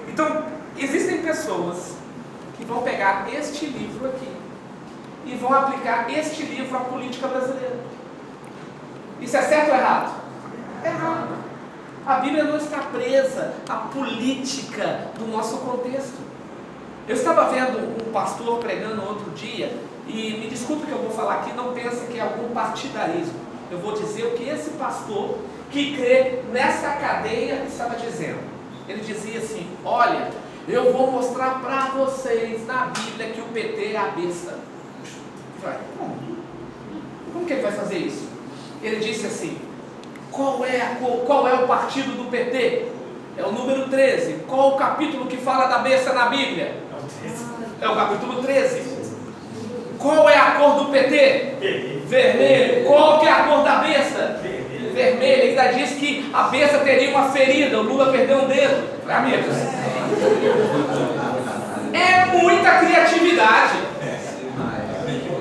Então, existem pessoas que vão pegar este livro aqui e vão aplicar este livro à política brasileira. Isso é certo ou errado? Errado. A Bíblia não está presa à política do nosso contexto. Eu estava vendo um pastor pregando outro dia, e me desculpe que eu vou falar aqui, não pense que é algum partidarismo. Eu vou dizer o que esse pastor, que crê nessa cadeia, estava dizendo. Ele dizia assim: olha, eu vou mostrar para vocês na Bíblia que o PT é a besta. Como que ele vai fazer isso? Ele disse assim: qual é o partido do PT? É o número 13. Qual o capítulo que fala da besta na Bíblia? É o capítulo 13. Qual é a cor do PT? Vermelho. Qual que é a cor da besta? Vermelho. Ainda diz que a besta teria uma ferida, o Lula perdeu um dedo. Amigos, é muita criatividade.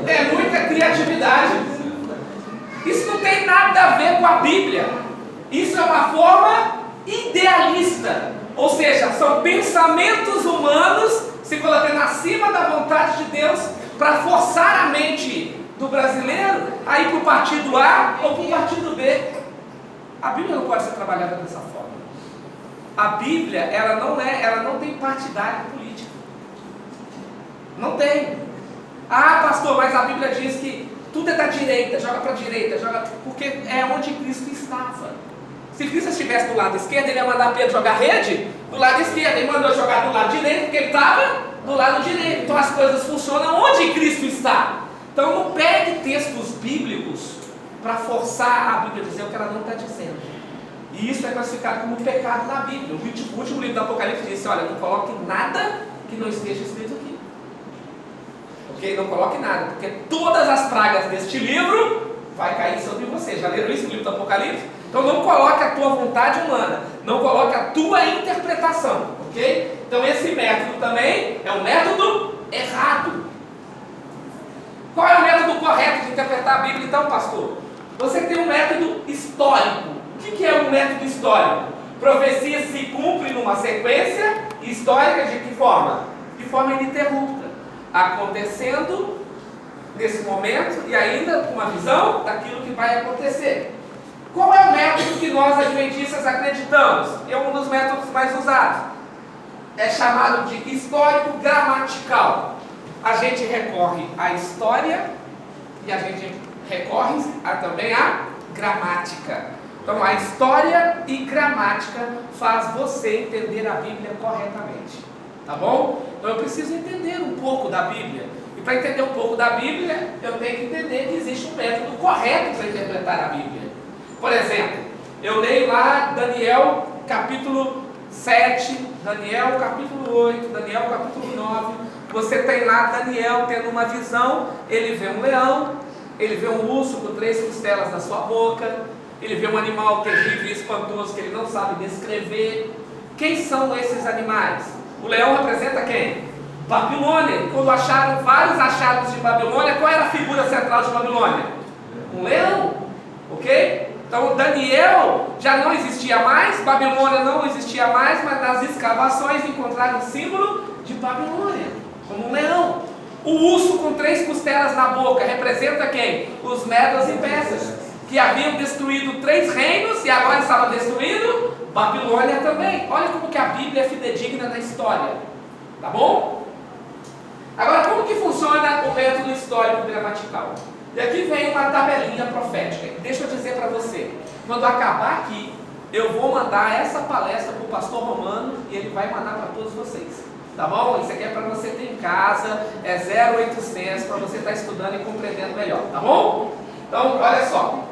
É muita criatividade. Isso não tem nada a ver com a Bíblia. Isso é uma forma idealista. Ou seja, são pensamentos humanos se colocando acima da vontade de Deus para forçar a mente do brasileiro a ir para o partido A ou para o partido B. A Bíblia não pode ser trabalhada dessa forma. A Bíblia, ela não tem partidário político. Não tem. Ah, pastor, mas a Bíblia diz que tudo é da direita, joga para a direita, porque é onde Cristo estava. Se Cristo estivesse do lado esquerdo, ele ia mandar Pedro jogar rede do lado esquerdo, ele mandou jogar do lado direito, porque ele estava do lado direito. Então as coisas funcionam onde Cristo está. Então não pegue textos bíblicos para forçar a Bíblia a dizer o que ela não está dizendo. E isso é classificado como pecado na Bíblia. O último livro do Apocalipse disse: olha, não coloque nada que não esteja escrito aqui. Ok? Não coloque nada, porque todas as pragas deste livro vai cair sobre você. Já leram isso no livro do Apocalipse? Então não coloque a tua vontade humana, não coloque a tua interpretação, ok? Então esse método também é um método errado. Qual é o método correto de interpretar a Bíblia então, pastor? Você tem um método histórico. O que é um método histórico? Profecia se cumpre numa sequência histórica de que forma? De forma ininterrupta, acontecendo nesse momento e ainda com uma visão daquilo que vai acontecer. Qual é o método que nós adventistas acreditamos? É um dos métodos mais usados. É chamado de histórico gramatical. A gente recorre à história e a gente recorre também à gramática. Então a história e gramática faz você entender a Bíblia corretamente. Tá bom? Então eu preciso entender um pouco da Bíblia. E para entender um pouco da Bíblia, eu tenho que entender que existe um método correto para interpretar a Bíblia. Por exemplo, eu leio lá Daniel capítulo 7, Daniel capítulo 8, Daniel capítulo 9. Você tem lá Daniel tendo uma visão, ele vê um leão, ele vê um urso com 3 costelas na sua boca, ele vê um animal terrível e espantoso que ele não sabe descrever. Quem são esses animais? O leão representa quem? Babilônia. Quando acharam vários achados de Babilônia, qual era a figura central de Babilônia? Um leão, ok? Então Daniel já não existia mais, Babilônia não existia mais, mas nas escavações encontraram o símbolo de Babilônia, como um leão. O urso com 3 costelas na boca representa quem? Os medos e persas, que haviam destruído 3 reinos e agora estavam destruindo Babilônia também. Olha como que a Bíblia é fidedigna na história, tá bom? Agora, como que funciona o método histórico gramatical? E aqui vem uma tabelinha profética. Deixa eu dizer para você, quando acabar aqui, eu vou mandar essa palestra para o pastor Romano e ele vai mandar para todos vocês. Tá bom? Isso aqui é para você ter em casa, é 0800 para você estar estudando e compreendendo melhor, tá bom? Então, olha só.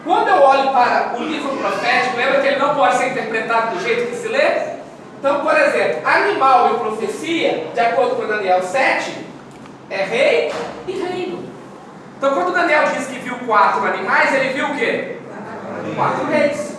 Quando eu olho para o livro profético, lembra que ele não pode ser interpretado do jeito que se lê? Então, por exemplo, animal e profecia, de acordo com Daniel 7, é rei e reino. Então, quando Daniel diz que viu 4 animais, ele viu o quê? 4 reis.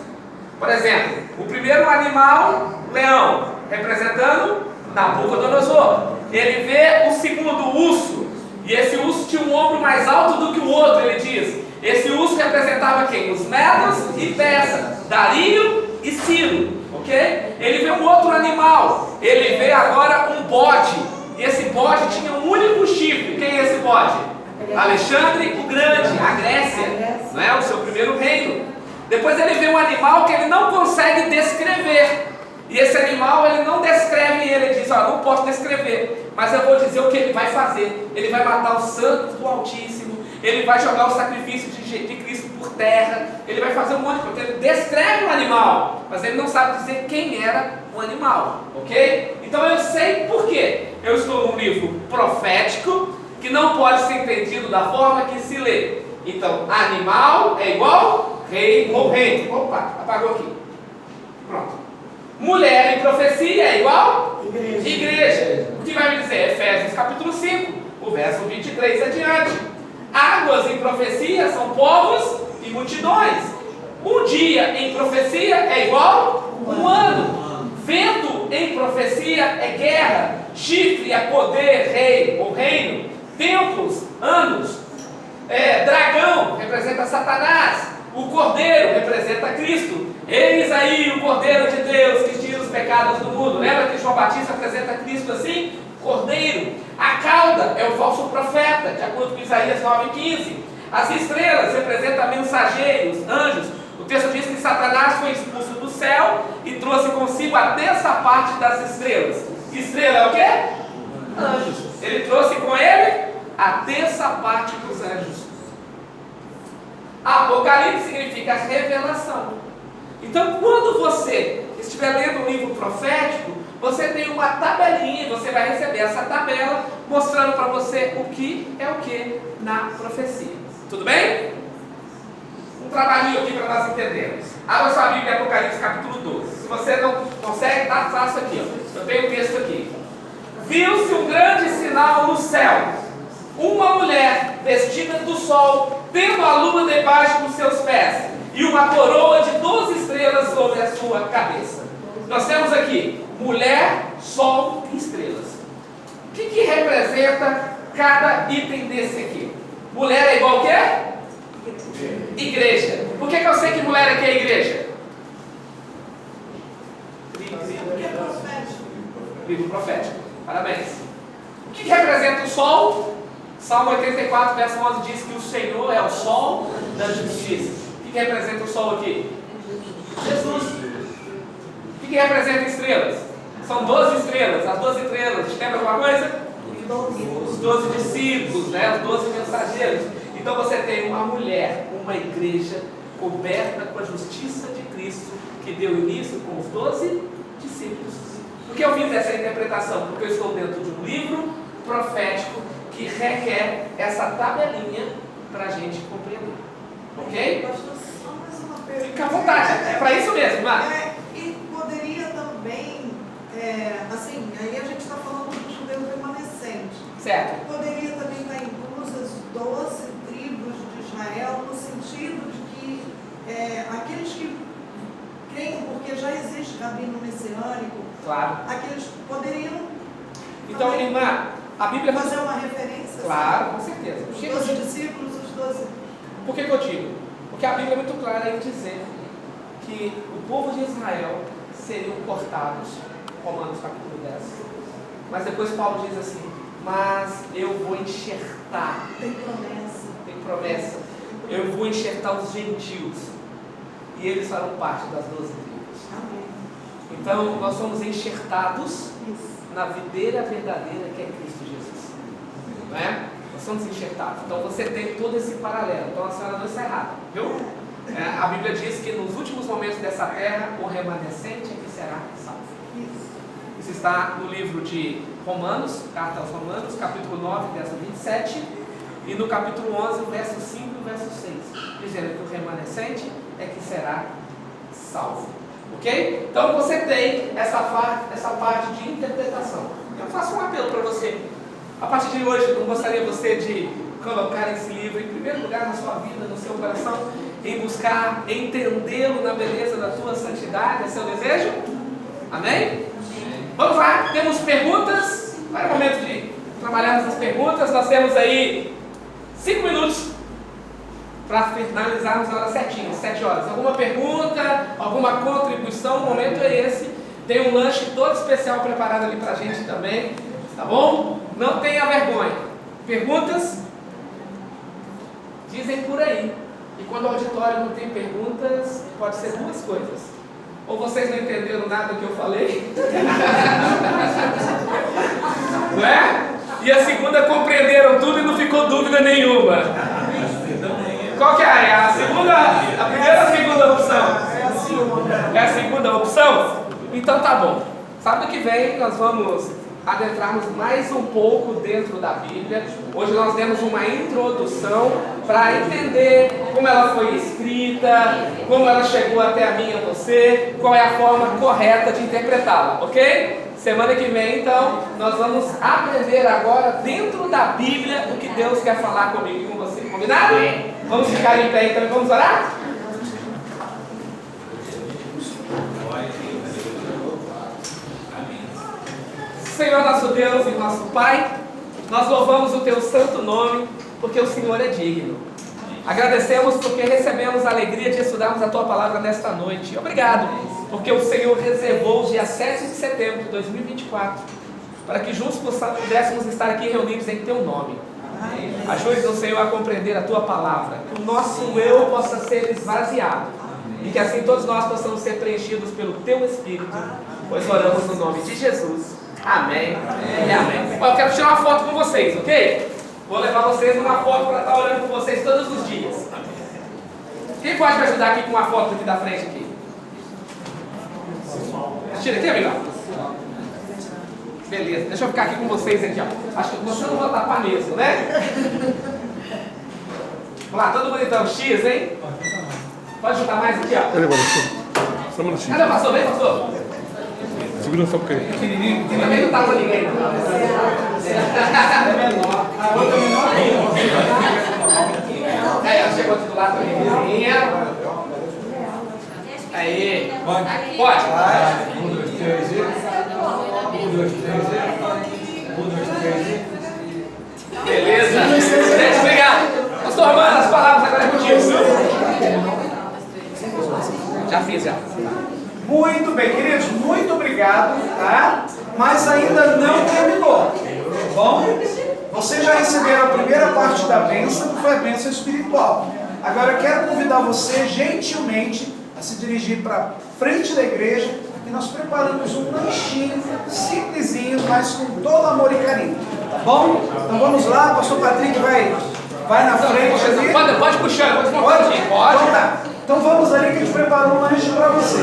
Por exemplo, o primeiro animal, leão, representando Nabucodonosor. ele vê o segundo urso, e esse urso tinha um ombro mais alto do que o outro, ele diz. Esse urso representava quem? Os Medos e Persas, Dario e Ciro, ok? Ele vê um outro animal, ele vê agora um bode, e esse bode tinha um único chifre. Quem é esse bode? Alexandre o Grande, a Grécia, não é? O seu primeiro reino. Depois ele vê um animal que ele não consegue descrever. E esse animal, ele não descreve ele, diz, ó, não posso descrever, mas eu vou dizer o que ele vai fazer. Ele vai matar os santos do Altíssimo, ele vai jogar o sacrifício de Cristo por terra, ele vai fazer um monte de coisa. Ele descreve o animal, mas ele não sabe dizer quem era o animal, ok? Então eu sei por quê. Eu estou num livro profético, que não pode ser entendido da forma que se lê. Então, animal é igual rei ou reino. Opa, apagou aqui. Pronto. Mulher em profecia é igual? Igreja. O que vai me dizer? Efésios capítulo 5, o verso 23 adiante. Águas em profecia são povos e multidões. Um dia em profecia é igual um ano. Vento em profecia é guerra. Chifre é poder, rei ou reino. Tempos, anos. Dragão representa Satanás. O cordeiro representa Cristo. Eis aí o Cordeiro de Deus que tira os pecados do mundo. Lembra que João Batista apresenta Cristo assim? Cordeiro. A cauda é o falso profeta, de acordo com Isaías 9,15. As estrelas representam mensageiros, anjos. O texto diz que Satanás foi expulso do céu e trouxe consigo a terça parte das estrelas. Estrela é o quê? Anjos. Ele trouxe com ele a terça parte dos anjos. Apocalipse significa revelação. Então, quando você estiver lendo um livro profético, você tem uma tabelinha e você vai receber essa tabela mostrando para você o que é o que na profecia. Tudo bem? Um trabalhinho aqui para nós entendermos. Abra sua Bíblia, Apocalipse capítulo 12. Se você não consegue, tá fácil aqui. Ó. Eu tenho o texto aqui. Viu-se um grande sinal no céu. Uma mulher vestida do sol, tendo a lua debaixo dos seus pés, e uma coroa de 12 estrelas sobre a sua cabeça. Nós temos aqui mulher, sol e estrelas. O que representa cada item desse aqui? Mulher é igual ao quê? Igreja. Por que eu sei que mulher aqui é igreja? Livro profético. Parabéns. O que representa o sol? Salmo 84, verso 11 diz que o Senhor é o sol da justiça. O que representa o sol aqui? Jesus. O que representa estrelas? São 12 estrelas. As 12 estrelas, lembra alguma coisa? Os 12 discípulos, né? Os 12 mensageiros. Então você tem uma mulher, uma igreja coberta com a justiça de Cristo, que deu início com os 12 discípulos. Por que eu fiz essa interpretação? Porque eu estou dentro de um livro profético que requer essa tabelinha para a gente compreender. Ok? Pastor, só mais uma pergunta. Fica à vontade, é para isso mesmo, Marcos. E poderia também, assim, aí a gente está falando do judeu remanescente. Certo. Poderia também estar inclusas 12 tribos de Israel, no sentido de que aqueles que creem, porque já existe rabino messiânico, Claro. aqueles poderiam Então, irmã, a Bíblia fazer uma referência? Claro, com certeza. Os 12 discípulos, os 12. Por que eu digo? Porque a Bíblia é muito clara em dizer que o povo de Israel seriam cortados, Romanos capítulo 10. Mas depois Paulo diz assim, mas eu vou enxertar. Tem promessa. Tem promessa. Eu vou enxertar os gentios. E eles farão parte das 12 tribos. Amém. Então, nós somos enxertados Isso. na videira verdadeira que é Cristo Jesus. Não é? Nós somos enxertados. Então você tem todo esse paralelo. Então a senhora não está errada, viu? A Bíblia diz que nos últimos momentos dessa terra, o remanescente é que será salvo. Isso está no livro de Romanos, carta aos Romanos, capítulo 9, verso 27, e no capítulo 11, verso 5 e verso 6, dizendo que o remanescente é que será salvo. Ok? Então você tem essa parte de interpretação. Eu faço um apelo para você. A partir de hoje, eu gostaria você de colocar esse livro em primeiro lugar na sua vida, no seu coração, em buscar entendê-lo na beleza da tua santidade. É seu desejo? Amém? Vamos lá, temos perguntas? Agora é o momento de trabalharmos as perguntas. Nós temos aí 5 minutos para finalizarmos na hora certinha, 7 horas. Alguma pergunta, alguma contribuição? O momento é esse. Tem um lanche todo especial preparado ali pra gente também, tá bom? Não tenha vergonha. Perguntas? Dizem por aí. E quando o auditório não tem perguntas, pode ser duas coisas. Ou vocês não entenderam nada que eu falei, não é? E a segunda, compreenderam tudo e não ficou dúvida nenhuma. Qual que é a segunda? A primeira ou a segunda opção? É a segunda opção? Então tá bom. Sábado que vem nós vamos adentrarmos mais um pouco dentro da Bíblia. Hoje nós demos uma introdução para entender como ela foi escrita, como ela chegou até a mim e a você, qual é a forma correta de interpretá-la, ok? Semana que vem, então, nós vamos aprender agora dentro da Bíblia o que Deus quer falar comigo e com você. Combinado? Vamos ficar em pé então e vamos orar? Senhor nosso Deus e nosso Pai, nós louvamos o Teu santo nome, porque o Senhor é digno. Agradecemos porque recebemos a alegria de estudarmos a Tua palavra nesta noite. Obrigado, porque o Senhor reservou o dia 7 de setembro de 2024, para que juntos pudéssemos estar aqui reunidos em Teu nome. Ajude-nos, Senhor, a compreender a Tua palavra, que o nosso eu possa ser esvaziado, e que assim todos nós possamos ser preenchidos pelo Teu Espírito, pois oramos no nome de Jesus. Amém. E amém. Eu quero tirar uma foto com vocês, ok? Vou levar vocês numa foto para estar olhando com vocês todos os dias. Quem pode me ajudar aqui com uma foto aqui da frente aqui? Tira aqui, amigão. Beleza, deixa eu ficar aqui com vocês aqui, ó. Acho que você não vai tapar mesmo, né? Vamos lá, todo mundo então, X, hein? Pode juntar mais aqui, ó. Peraí, só um minutinho. Cadê o pastor? Vem, pastor. Segura só um pouquinho. Pequenininho, que também não tapa ninguém, não. É menor. A outra é menor. Aí, ela chegou aqui do lado também. Aí. Pode? Pode. 1, 2, 3 e... 1, 2, 3 e... 1, 2, 3 e... Beleza. Gente, obrigado. Pastor Romano, as palavras agora é contigo. Já fiz, já. Muito bem, queridos, muito obrigado, tá? Mas ainda não terminou, tá bom? Vocês já receberam a primeira parte da bênção, que foi a bênção espiritual. Agora eu quero convidar você, gentilmente, a se dirigir para frente da igreja, e nós preparamos um lanchinho simplesinho, mas com todo amor e carinho, tá bom? Então vamos lá, o pastor Patrick vai na frente ali. Pode puxar, pode. Então tá. Então vamos ali que a gente preparou um lanche para você.